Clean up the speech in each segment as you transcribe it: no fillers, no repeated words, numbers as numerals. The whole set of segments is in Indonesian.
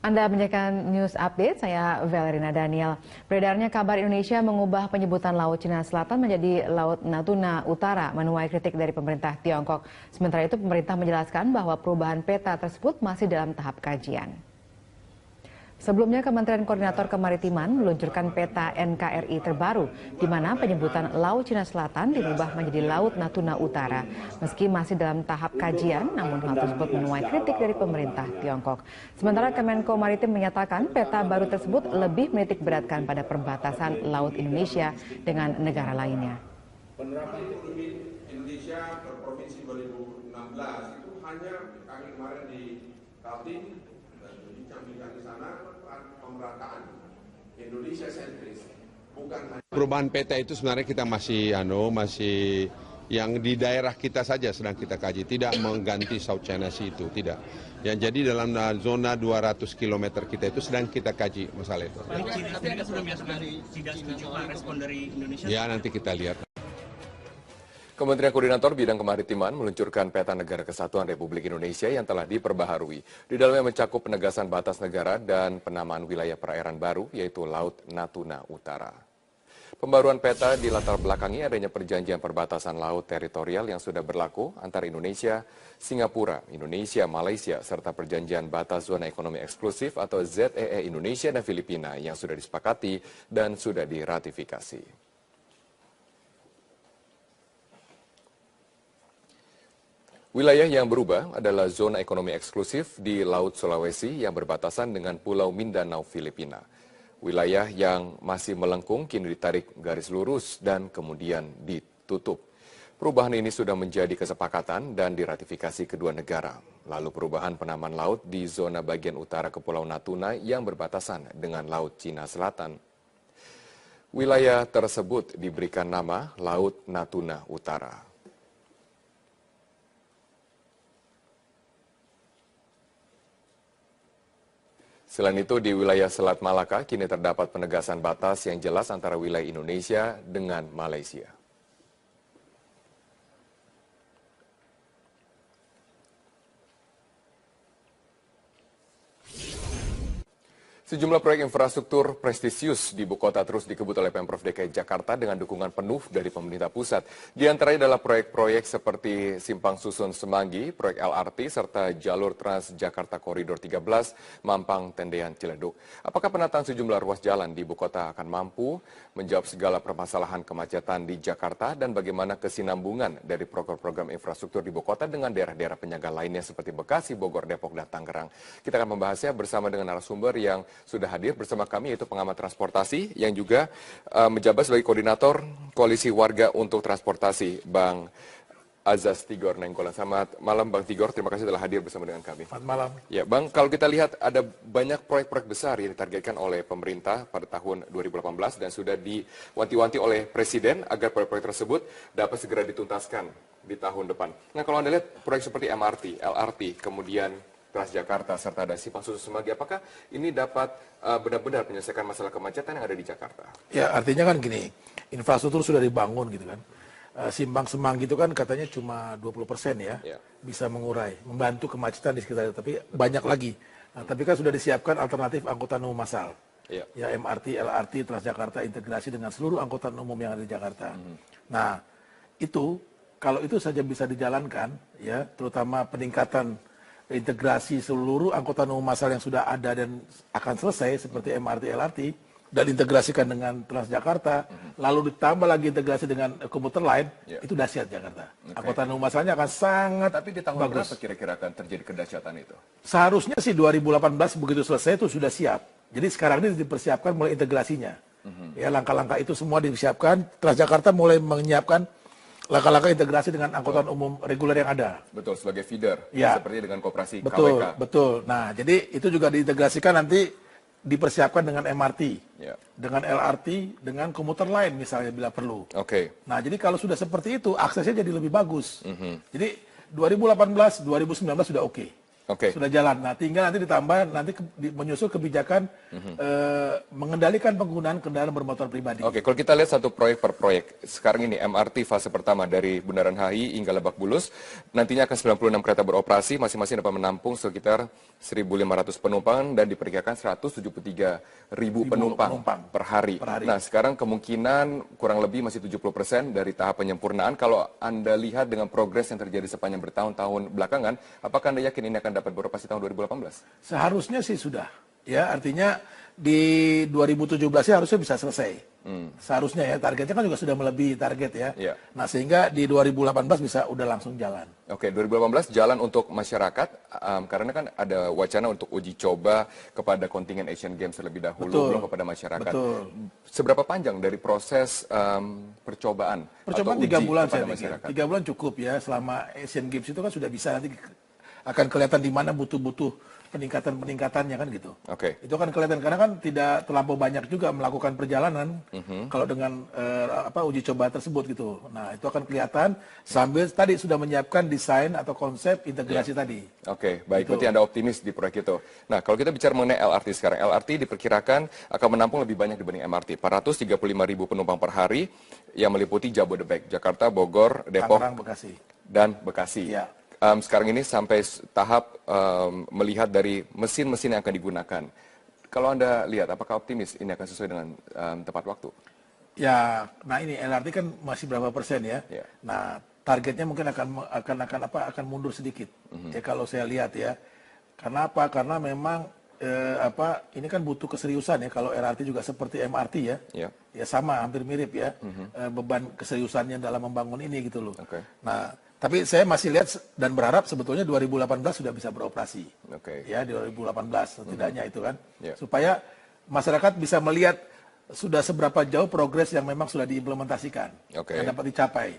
Anda menyaksikan News Update, saya Valerina Daniel. Beredarnya kabar Indonesia mengubah penyebutan Laut Cina Selatan menjadi Laut Natuna Utara menuai kritik dari pemerintah Tiongkok. Sementara itu pemerintah menjelaskan bahwa perubahan peta tersebut masih dalam tahap kajian. Sebelumnya, Kementerian Koordinator Kemaritiman meluncurkan peta NKRI terbaru, di mana penyebutan Laut Cina Selatan dirubah menjadi Laut Natuna Utara. Meski masih dalam tahap kajian, namun hal tersebut menuai kritik dari pemerintah Tiongkok. Sementara Kemenko Maritim menyatakan peta baru tersebut lebih menitik beratkan pada perbatasan Laut Indonesia dengan negara lainnya. Penerapan ekonomi Indonesia per provinsi 2016 itu hanya kami kemarin di Kaltim dan dicampingkan di sana pemerataan Indonesia sentris, bukan hanya perubahan peta itu sebenarnya kita masih yang di daerah kita saja sedang kita kaji, tidak mengganti South China Sea itu, tidak. Yang jadi dalam zona 200 km kita itu sedang kita kaji masalah itu. Tapi ada sudah tidak setuju respon dari Indonesia? Ya nanti kita lihat. Kementerian Koordinator Bidang Kemaritiman meluncurkan peta negara kesatuan Republik Indonesia yang telah diperbaharui. Di dalamnya mencakup penegasan batas negara dan penamaan wilayah perairan baru, yaitu Laut Natuna Utara. Pembaruan peta dilatar belakangi adanya perjanjian perbatasan laut teritorial yang sudah berlaku antara Indonesia, Singapura, Indonesia, Malaysia, serta perjanjian batas zona ekonomi eksklusif atau ZEE Indonesia dan Filipina yang sudah disepakati dan sudah diratifikasi. Wilayah yang berubah adalah zona ekonomi eksklusif di Laut Sulawesi yang berbatasan dengan Pulau Mindanao, Filipina. Wilayah yang masih melengkung kini ditarik garis lurus dan kemudian ditutup. Perubahan ini sudah menjadi kesepakatan dan diratifikasi kedua negara. Lalu perubahan penamaan laut di zona bagian utara Kepulauan Natuna yang berbatasan dengan Laut Cina Selatan. Wilayah tersebut diberikan nama Laut Natuna Utara. Selain itu, di wilayah Selat Malaka kini terdapat penegasan batas yang jelas antara wilayah Indonesia dengan Malaysia. Sejumlah proyek infrastruktur prestisius di ibu kota terus dikebut oleh Pemprov DKI Jakarta dengan dukungan penuh dari pemerintah pusat. Di antaranya adalah proyek-proyek seperti Simpang Susun Semanggi, proyek LRT, serta jalur Transjakarta Koridor 13, Mampang Tendean Ciledug. Apakah penataan sejumlah ruas jalan di ibu kota akan mampu menjawab segala permasalahan kemacetan di Jakarta dan bagaimana kesinambungan dari program-program infrastruktur di ibu kota dengan daerah-daerah penyangga lainnya seperti Bekasi, Bogor, Depok, dan Tangerang? Kita akan membahasnya bersama dengan narasumber yang sudah hadir bersama kami, yaitu pengamat transportasi yang juga menjabat sebagai koordinator Koalisi Warga untuk Transportasi, Bang Azaz Tigor Nainggolan. Selamat malam Bang Tigor, terima kasih telah hadir bersama dengan kami. Selamat malam. Ya Bang, kalau kita lihat ada banyak proyek-proyek besar yang ditargetkan oleh pemerintah pada tahun 2018 dan sudah diwanti-wanti oleh Presiden agar proyek-proyek tersebut dapat segera dituntaskan di tahun depan. Nah kalau Anda lihat proyek seperti MRT, LRT, kemudian Transjakarta, serta ada Simpang Susun Semanggi, apakah ini dapat benar-benar menyelesaikan masalah kemacetan yang ada di Jakarta? Ya artinya kan gini, infrastruktur sudah dibangun gitu kan. Simpang Semanggi itu kan katanya cuma 20% ya, bisa mengurai, membantu kemacetan di sekitar itu, tapi banyak lagi. Nah, tapi kan sudah disiapkan alternatif angkutan umum massal. Ya MRT, LRT, Transjakarta integrasi dengan seluruh angkutan umum yang ada di Jakarta. Nah itu, kalau itu saja bisa dijalankan, ya terutama peningkatan integrasi seluruh angkutan umum massal yang sudah ada dan akan selesai seperti MRT, LRT dan integrasikan dengan Transjakarta, lalu ditambah lagi integrasi dengan komuter lain, itu dahsyat Jakarta. Angkutan umum massalnya akan sangat Tapi di tahun berapa kira-kira akan terjadi kedahsyatan itu? Seharusnya sih 2018 begitu selesai itu sudah siap. Jadi sekarang ini dipersiapkan mulai integrasinya. Ya langkah-langkah itu semua disiapkan. Transjakarta mulai menyiapkan langkah-langkah integrasi dengan angkutan umum reguler yang ada. Betul, sebagai feeder, ya. Seperti dengan koperasi betul, KWK. Betul. Nah, jadi itu juga diintegrasikan nanti dipersiapkan dengan MRT, dengan LRT, dengan komuter lain misalnya bila perlu. Nah, jadi kalau sudah seperti itu, aksesnya jadi lebih bagus. Jadi 2018, 2019 sudah oke. Sudah jalan. Nah, tinggal nanti ditambah menyusul kebijakan mengendalikan penggunaan kendaraan bermotor pribadi. Kalau kita lihat satu proyek per proyek, sekarang ini MRT fase pertama dari Bundaran HI hingga Lebak Bulus, nantinya akan 96 kereta beroperasi, masing-masing dapat menampung sekitar 1.500 penumpang dan diperkirakan 173.000 penumpang per hari. Nah, sekarang kemungkinan kurang lebih masih 70% dari tahap penyempurnaan. Kalau Anda lihat dengan progres yang terjadi sepanjang bertahun-tahun belakangan, apakah Anda yakin ini akan dapat beroperasi tahun 2018? Seharusnya sih sudah. Ya, artinya di 2017 harusnya bisa selesai. Seharusnya ya, targetnya kan juga sudah melebihi target ya. Nah, sehingga di 2018 bisa udah langsung jalan. 2018 jalan untuk masyarakat, karena kan ada wacana untuk uji coba kepada kontingen Asian Games terlebih dahulu, belum kepada masyarakat. Seberapa panjang dari proses percobaan atau 3 uji bulan kepada saya masyarakat? 3 bulan cukup ya, selama Asian Games itu kan sudah bisa, nanti akan kelihatan di mana butuh-butuh peningkatannya kan gitu. Itu kan kelihatan karena kan tidak terlampau banyak juga melakukan perjalanan kalau dengan uji coba tersebut gitu. Nah, itu akan kelihatan sambil tadi sudah menyiapkan desain atau konsep integrasi tadi. Baik, berarti Anda optimis di proyek itu. Nah, kalau kita bicara mengenai LRT sekarang, LRT diperkirakan akan menampung lebih banyak dibanding MRT. 435.000 penumpang per hari yang meliputi Jabodebek, Jakarta, Bogor, Depok, Tangerang, Bekasi. Dan Bekasi. Sekarang ini sampai tahap melihat dari mesin-mesin yang akan digunakan. Kalau Anda lihat, apakah optimis ini akan sesuai dengan tepat waktu? Ya, nah ini LRT kan masih berapa persen ya? Nah, targetnya mungkin akan mundur sedikit. Ya kalau saya lihat ya. Karena apa? Karena memang ini kan butuh keseriusan ya. Kalau LRT juga seperti MRT ya. Ya sama, hampir mirip ya. Beban keseriusannya dalam membangun ini gitu loh. Nah, tapi saya masih lihat dan berharap sebetulnya 2018 sudah bisa beroperasi. Ya, di 2018 setidaknya itu kan. Supaya masyarakat bisa melihat sudah seberapa jauh progres yang memang sudah diimplementasikan. Yang dapat dicapai.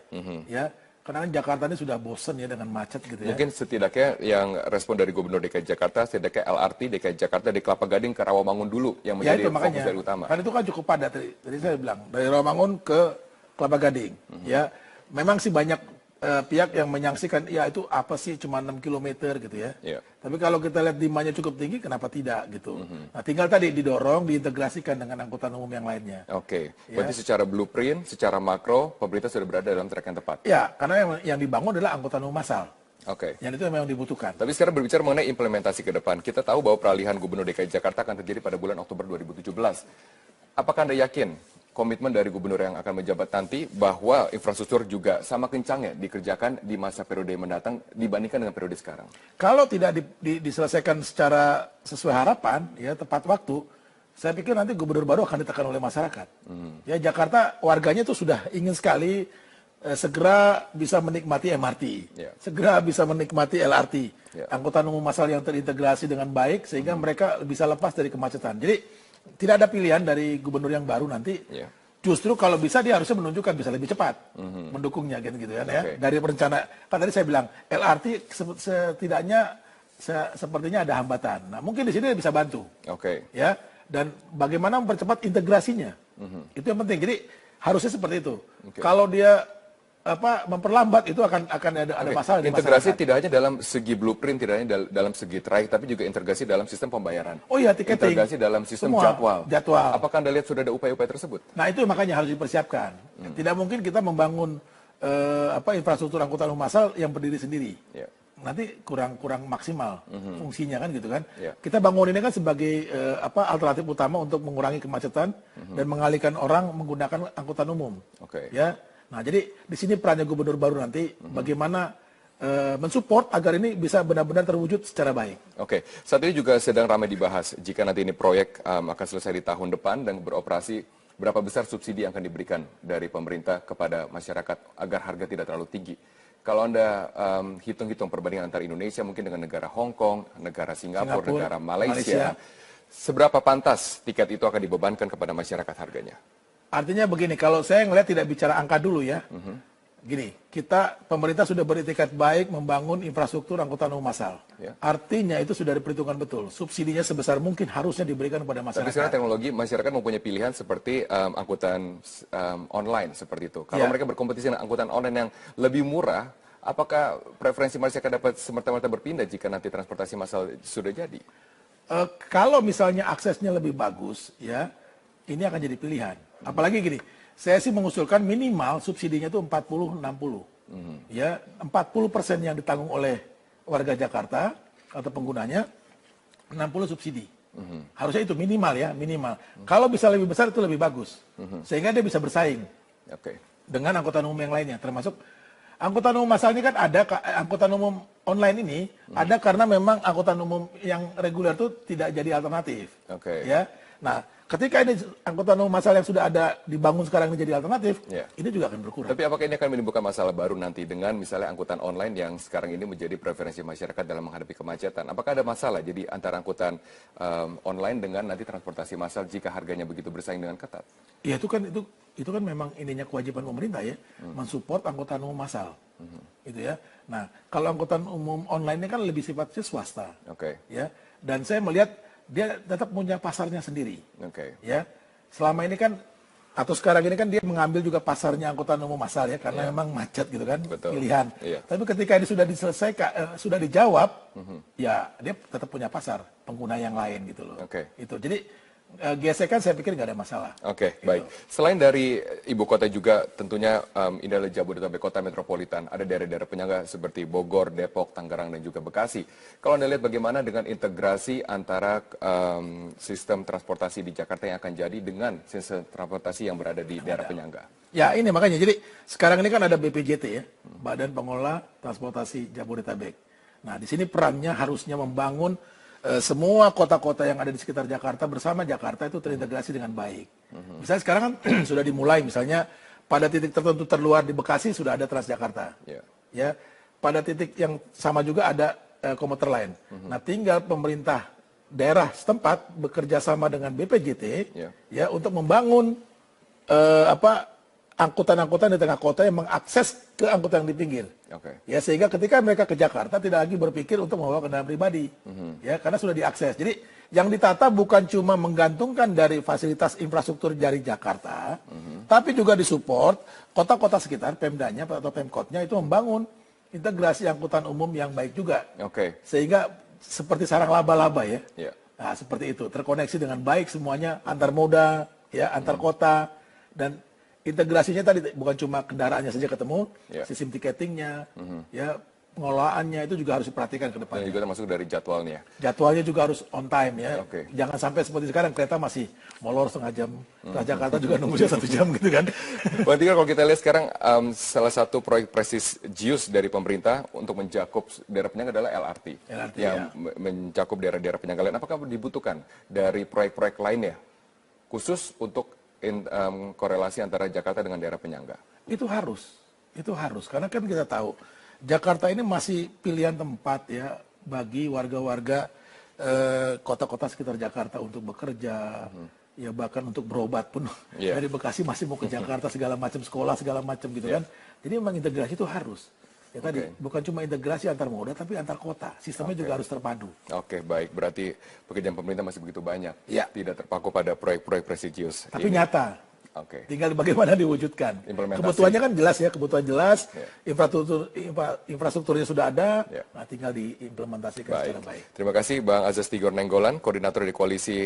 Ya, karena kan Jakarta ini sudah bosen ya dengan macet gitu ya. Mungkin setidaknya yang respon dari Gubernur DKI Jakarta, setidaknya LRT DKI Jakarta di Kelapa Gading ke Rawamangun dulu yang menjadi fokus dari utama. Kan itu kan cukup padat. Tadi saya bilang, dari Rawamangun ke Kelapa Gading. Ya, memang sih banyak pihak yang menyaksikan, ya itu apa sih cuma 6 km gitu ya. Tapi kalau kita lihat demandnya cukup tinggi, kenapa tidak gitu. Nah, tinggal tadi didorong, diintegrasikan dengan angkutan umum yang lainnya. Berarti secara blueprint, secara makro, pemerintah sudah berada dalam track yang tepat. Ya, karena yang dibangun adalah angkutan umum massal. Yang itu memang dibutuhkan. Tapi sekarang berbicara mengenai implementasi ke depan, kita tahu bahwa peralihan Gubernur DKI Jakarta akan terjadi pada bulan Oktober 2017. Apakah Anda yakin komitmen dari gubernur yang akan menjabat nanti bahwa infrastruktur juga sama kencangnya dikerjakan di masa periode mendatang dibandingkan dengan periode sekarang? Kalau tidak diselesaikan secara sesuai harapan, ya tepat waktu, saya pikir nanti gubernur baru akan ditekan oleh masyarakat. Ya, Jakarta warganya itu sudah ingin sekali segera bisa menikmati MRT, segera bisa menikmati LRT, angkutan umum massal yang terintegrasi dengan baik sehingga mereka bisa lepas dari kemacetan. Jadi tidak ada pilihan dari gubernur yang baru nanti. Justru kalau bisa dia harusnya menunjukkan bisa lebih cepat mendukungnya gitu ya. Dari rencana kan tadi saya bilang LRT setidaknya sepertinya ada hambatan. Nah, mungkin di sini dia bisa bantu. Ya, dan bagaimana mempercepat integrasinya. Itu yang penting. Jadi harusnya seperti itu. Kalau dia memperlambat itu akan ada masalah. Integrasi tidak hanya dalam segi blueprint, tidak hanya dalam segi traik, tapi juga integrasi dalam sistem pembayaran. Tiketing. Integrasi dalam sistem jadwal. Apakah Anda lihat sudah ada upaya-upaya tersebut? Nah, itu makanya harus dipersiapkan. Tidak mungkin kita membangun infrastruktur angkutan umum massal yang berdiri sendiri. Nanti kurang maksimal fungsinya kan gitu kan. Kita bangun ini kan sebagai alternatif utama untuk mengurangi kemacetan dan mengalihkan orang menggunakan angkutan umum. Ya. Nah, jadi di sini perannya gubernur baru nanti bagaimana mensupport agar ini bisa benar-benar terwujud secara baik. Saat ini juga sedang ramai dibahas jika nanti ini proyek akan selesai di tahun depan dan beroperasi, berapa besar subsidi yang akan diberikan dari pemerintah kepada masyarakat agar harga tidak terlalu tinggi. Kalau Anda hitung-hitung perbandingan antara Indonesia mungkin dengan negara Hong Kong, negara Singapura, negara Malaysia, seberapa pantas tiket itu akan dibebankan kepada masyarakat harganya? Artinya begini, kalau saya ngelihat tidak bicara angka dulu ya. Gini, pemerintah sudah beritikat baik membangun infrastruktur angkutan umum massal. Artinya itu sudah diperhitungkan betul. Subsidinya sebesar mungkin harusnya diberikan kepada masyarakat. Tapi sekarang teknologi, masyarakat mempunyai pilihan seperti angkutan online seperti itu. Kalau mereka berkompetisi dengan angkutan online yang lebih murah, apakah preferensi masyarakat dapat semerta-merta berpindah jika nanti transportasi massal sudah jadi? Kalau misalnya aksesnya lebih bagus, ya ini akan jadi pilihan. Apalagi gini, saya sih mengusulkan minimal subsidinya itu 40-60. Ya, 40% yang ditanggung oleh warga Jakarta atau penggunanya, 60 subsidi. Harusnya itu minimal ya, minimal. Kalau bisa lebih besar itu lebih bagus. Sehingga dia bisa bersaing dengan angkutan umum yang lainnya. Termasuk angkutan umum massal ini kan ada, angkutan umum online ini ada karena memang angkutan umum yang reguler itu tidak jadi alternatif. Ya, nah ketika ini angkutan umum massal yang sudah ada dibangun sekarang ini jadi alternatif, ini juga akan berkurang. Tapi apakah ini akan menimbulkan masalah baru nanti dengan misalnya angkutan online yang sekarang ini menjadi preferensi masyarakat dalam menghadapi kemacetan? Apakah ada masalah jadi antara angkutan online dengan nanti transportasi massal jika harganya begitu bersaing dengan ketat? Ya itu kan memang ininya kewajiban pemerintah ya, mensupport angkutan umum massal. Itu ya. Nah, kalau angkutan umum online ini kan lebih sifatnya swasta. Ya. Dan saya melihat dia tetap punya pasarnya sendiri. Ya. Selama ini kan atau sekarang ini kan dia mengambil juga pasarnya angkutan umum massal ya karena memang macet gitu kan pilihan. Tapi ketika ini sudah diselesaikan sudah dijawab, ya dia tetap punya pasar pengguna yang lain gitu loh. Itu. Jadi gesekan saya pikir nggak ada masalah. Baik. Selain dari ibu kota juga tentunya ini adalah Jabodetabek kota metropolitan. Ada daerah-daerah penyangga seperti Bogor, Depok, Tangerang, dan juga Bekasi. Kalau Anda lihat bagaimana dengan integrasi antara sistem transportasi di Jakarta yang akan jadi dengan sistem transportasi yang berada di daerah penyangga? Ya ini makanya. Jadi sekarang ini kan ada BPJT ya, Badan Pengelola Transportasi Jabodetabek. Nah di sini perannya harusnya membangun semua kota-kota yang ada di sekitar Jakarta bersama Jakarta itu terintegrasi dengan baik. Misalnya sekarang kan sudah dimulai, misalnya pada titik tertentu terluar di Bekasi sudah ada Transjakarta. Ya, pada titik yang sama juga ada komuter lain. Nah, tinggal pemerintah daerah setempat bekerja sama dengan BPJT ya untuk membangun angkutan-angkutan di tengah kota yang mengakses ke angkutan yang di pinggir. Ya sehingga ketika mereka ke Jakarta tidak lagi berpikir untuk membawa kendaraan pribadi. Ya karena sudah diakses. Jadi yang ditata bukan cuma menggantungkan dari fasilitas infrastruktur dari Jakarta, tapi juga disupport kota-kota sekitar Pemdanya atau Pemkotnya itu membangun integrasi angkutan umum yang baik juga. Sehingga seperti sarang laba-laba ya. Nah, seperti itu, terkoneksi dengan baik semuanya antar moda, ya, antar kota, dan integrasinya tadi bukan cuma kendaraannya saja ketemu, sistem tiketingnya, ya pengelolaannya itu juga harus diperhatikan ke depannya. Dan juga termasuk dari jadwalnya. Jadwalnya juga harus on time ya. Jangan sampai seperti sekarang kereta masih molor setengah jam, Jakarta juga nunggu 1 jam gitu kan. Bang Tigor, kalau kita lihat sekarang salah satu proyek prestisius dari pemerintah untuk mencakup daerah penyangga adalah LRT yang mencakup daerah-daerah penyangga lain. Apakah dibutuhkan dari proyek-proyek lainnya khusus untuk korelasi antara Jakarta dengan daerah penyangga? Itu harus karena kan kita tahu Jakarta ini masih pilihan tempat ya bagi warga-warga kota-kota sekitar Jakarta untuk bekerja, ya bahkan untuk berobat pun dari Bekasi masih mau ke Jakarta segala macam, sekolah segala macam gitu kan. Jadi memang integrasi itu harus. Ya tadi bukan cuma integrasi antar moda tapi antar kota, sistemnya juga harus terpadu. Baik, berarti pekerjaan pemerintah masih begitu banyak, tidak terpaku pada proyek-proyek prestisius. Tapi nyata, tinggal bagaimana diwujudkan. Kebutuhannya kan jelas ya, kebutuhan jelas, infrastrukturnya sudah ada, nah tinggal diimplementasikan secara baik. Terima kasih Bang Azas Tigor Nenggolan, Koordinator dari Koalisi